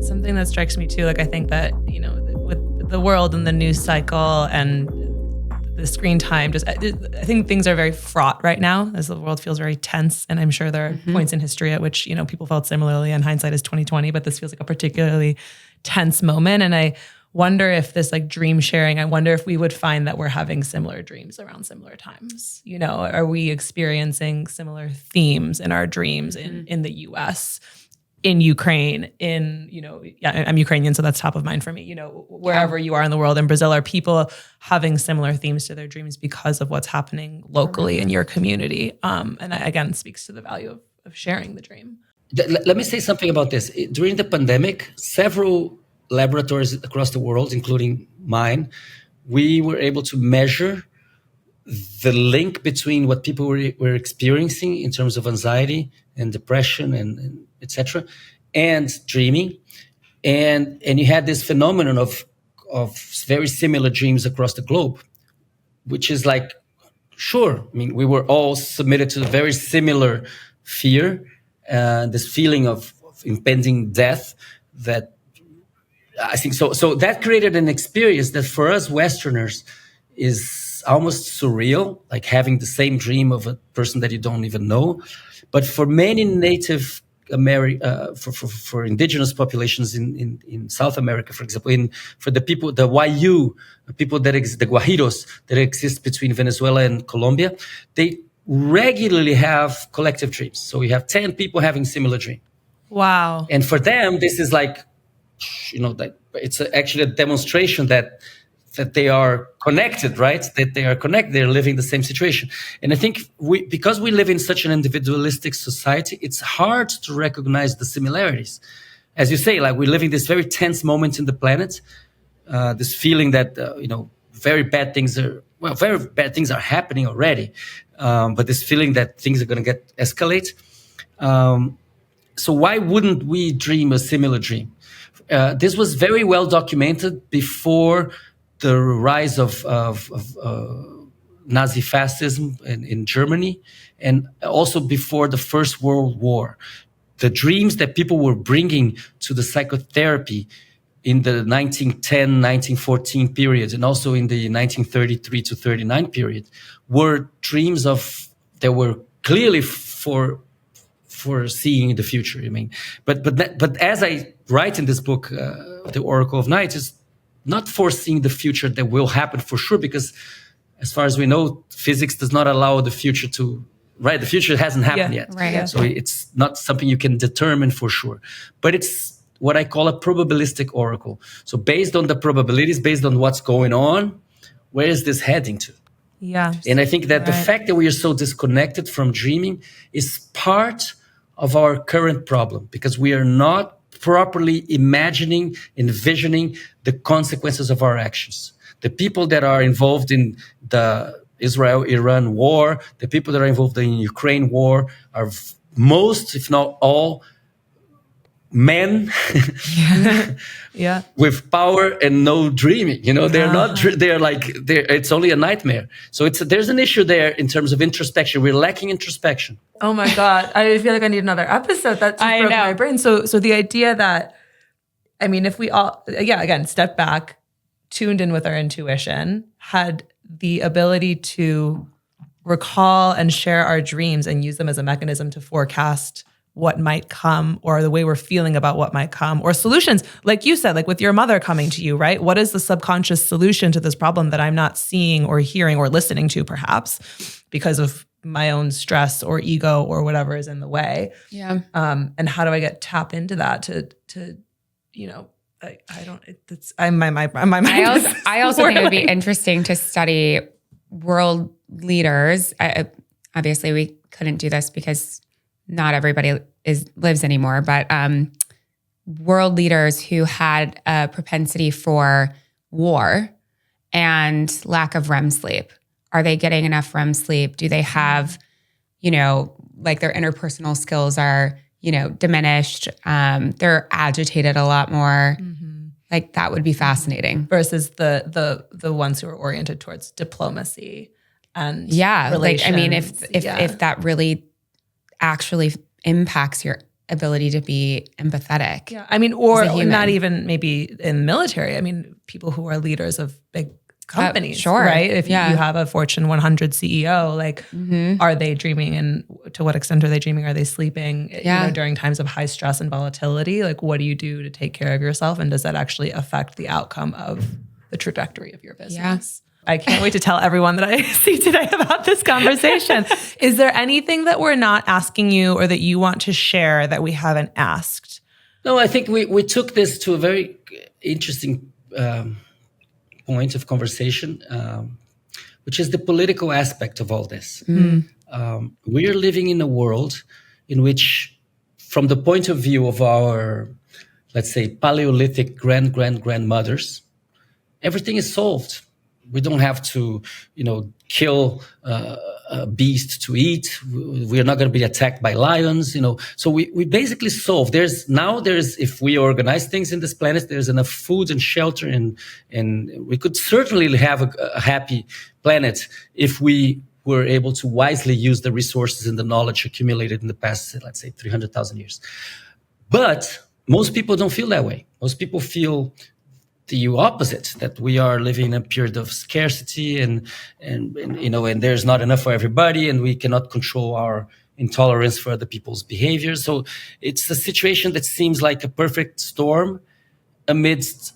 Something that strikes me too, like I think that, with the world and the news cycle and the screen time, I think things are very fraught right now as the world feels very tense. And I'm sure there are points in history at which, people felt similarly, and hindsight is 2020, but this feels like a particularly tense moment. And I wonder if this like dream sharing, I wonder if we would find that we're having similar dreams around similar times. Are we experiencing similar themes in our dreams in the US, in Ukraine, I'm Ukrainian, so that's top of mind for me. Wherever you are in the world, in Brazil, are people having similar themes to their dreams because of what's happening locally in your community? And that, again, speaks to the value of sharing the dream. Let me say something about this. During the pandemic, several laboratories across the world, including mine, we were able to measure the link between what people were experiencing in terms of anxiety and depression and etc. and dreaming. And you had this phenomenon of very similar dreams across the globe, which is like, sure, we were all submitted to a very similar fear, this feeling of impending death that I think so. So that created an experience that for us Westerners is almost surreal, like having the same dream of a person that you don't even know. But for many Native for indigenous populations in South America, for example, for the people, the Wayu people the Guajiros that exist between Venezuela and Colombia, they regularly have collective dreams. So you have 10 people having similar dream. Wow. And for them, this is like, it's actually a demonstration that they are connected, right? That they are connected, they're living the same situation. And I think because we live in such an individualistic society, it's hard to recognize the similarities. As you say, like we're living this very tense moment in the planet, this feeling that, very bad things are happening already. But this feeling that things are going to escalate. So why wouldn't we dream a similar dream? This was very well documented before the rise of Nazi fascism in Germany, and also before the First World War. The dreams that people were bringing to the psychotherapy in the 1910, 1914 period, and also in the 1933 to 39 period, were dreams that were clearly for seeing the future. But as I write in this book, The Oracle of Night, is not foreseeing the future that will happen for sure, because as far as we know, physics does not allow the future to, right? The future hasn't happened yet. Right. So it's not something you can determine for sure, but it's what I call a probabilistic oracle. So based on the probabilities, based on what's going on, where is this heading to? Yeah. And I think that the fact that we are so disconnected from dreaming is part of our current problem, because we are not properly envisioning the consequences of our actions. The people that are involved in the Israel-Iran war, the people that are involved in the Ukraine war are most, if not all, men with power and no dreaming. They're not, it's only a nightmare. So there's an issue there in terms of introspection. We're lacking introspection. Oh my God. I feel like I need another episode. That just broke my brain. So the idea that, if we all, again, step back, tuned in with our intuition, had the ability to recall and share our dreams and use them as a mechanism to forecast what might come, or the way we're feeling about what might come, or solutions, like you said, like with your mother coming to you, right? What is the subconscious solution to this problem that I'm not seeing or hearing or listening to, perhaps because of my own stress or ego or whatever is in the way? Yeah. And how do I tap into that to I don't. It's my mind. I also think it would be interesting to study world leaders. Obviously, we couldn't do this because not everybody lives anymore. But world leaders who had a propensity for war and lack of REM sleep. Are they getting enough REM sleep? Do they have, like their interpersonal skills are, diminished? They're agitated a lot more. Mm-hmm. Like that would be fascinating. Versus the ones who are oriented towards diplomacy and relations. If that really actually impacts your ability to be empathetic. Yeah. I mean, or not even maybe in military. I mean, people who are leaders of big companies, sure. Right? If you have a Fortune 100 CEO, like, are they dreaming, and to what extent are they dreaming? Are they sleeping, during times of high stress and volatility? Like, what do you do to take care of yourself? And does that actually affect the outcome of the trajectory of your business? Yes. I can't wait to tell everyone that I see today about this conversation. Is there anything that we're not asking you or that you want to share that we haven't asked? No, I think we took this to a very interesting point of conversation, which is the political aspect of all this. We are living in a world in which, from the point of view of our, let's say, Paleolithic grandmothers, everything is solved. We don't have to, kill a beast to eat. We are not going to be attacked by lions, So we basically solve. If we organize things in this planet, there's enough food and shelter, and we could certainly have a happy planet if we were able to wisely use the resources and the knowledge accumulated in the past, let's say, 300,000 years. But most people don't feel that way. Most people feel the opposite, that we are living in a period of scarcity and there's not enough for everybody, and we cannot control our intolerance for other people's behaviors. So it's a situation that seems like a perfect storm amidst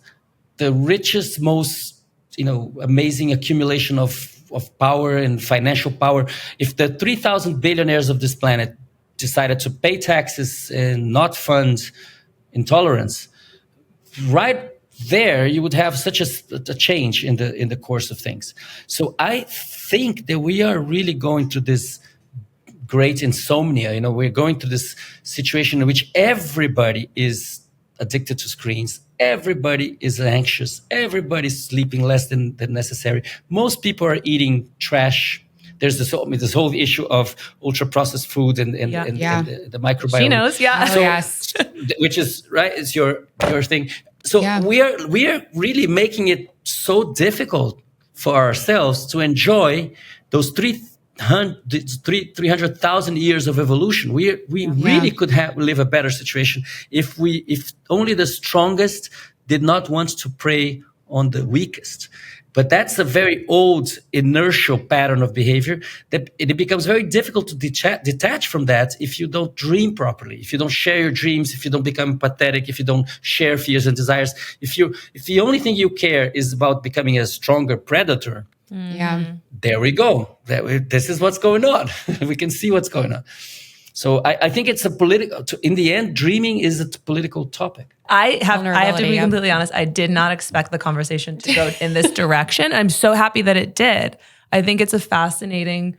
the richest, most, amazing accumulation of power and financial power. If the 3,000 billionaires of this planet decided to pay taxes and not fund intolerance, right there, you would have such a change in the course of things. So I think that we are really going through this great insomnia. We're going through this situation in which everybody is addicted to screens. Everybody is anxious. Everybody's sleeping less than necessary. Most people are eating trash. There's this whole issue of ultra processed food and the microbiome. She knows, yeah. So, yes. Which is right. It's your thing. So we are really making it so difficult for ourselves to enjoy those 300,000 years of evolution. We really could live a better situation if only the strongest did not want to prey on the weakest. But that's a very old inertial pattern of behavior that it becomes very difficult to detach from that if you don't dream properly, if you don't share your dreams, if you don't become empathetic, if you don't share fears and desires, if the only thing you care is about becoming a stronger predator. There we go. This is what's going on. We can see what's going on. So I think it's in the end, dreaming is a political topic. I have to be completely honest. I did not expect the conversation to go in this direction. I'm so happy that it did. I think it's a fascinating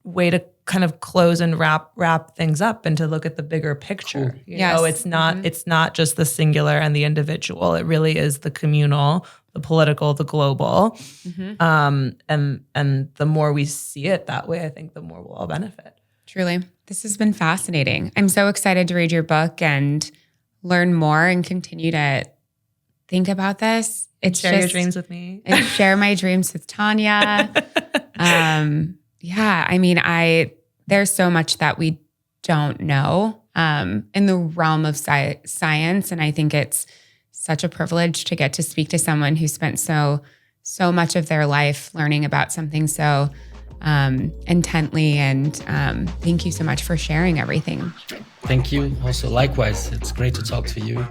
way to kind of close and wrap things up and to look at the bigger picture. Cool. It's not just the singular and the individual. It really is the communal, the political, the global. And the more we see it that way, I think the more we'll all benefit. Truly. This has been fascinating. I'm so excited to read your book and learn more and continue to think about this. Share your dreams with me. And share my dreams with Tanya. There's so much that we don't know in the realm of science. And I think it's such a privilege to get to speak to someone who spent so much of their life learning about something so intently. And thank you so much for sharing everything. Thank you. Also, likewise, it's great to talk to you.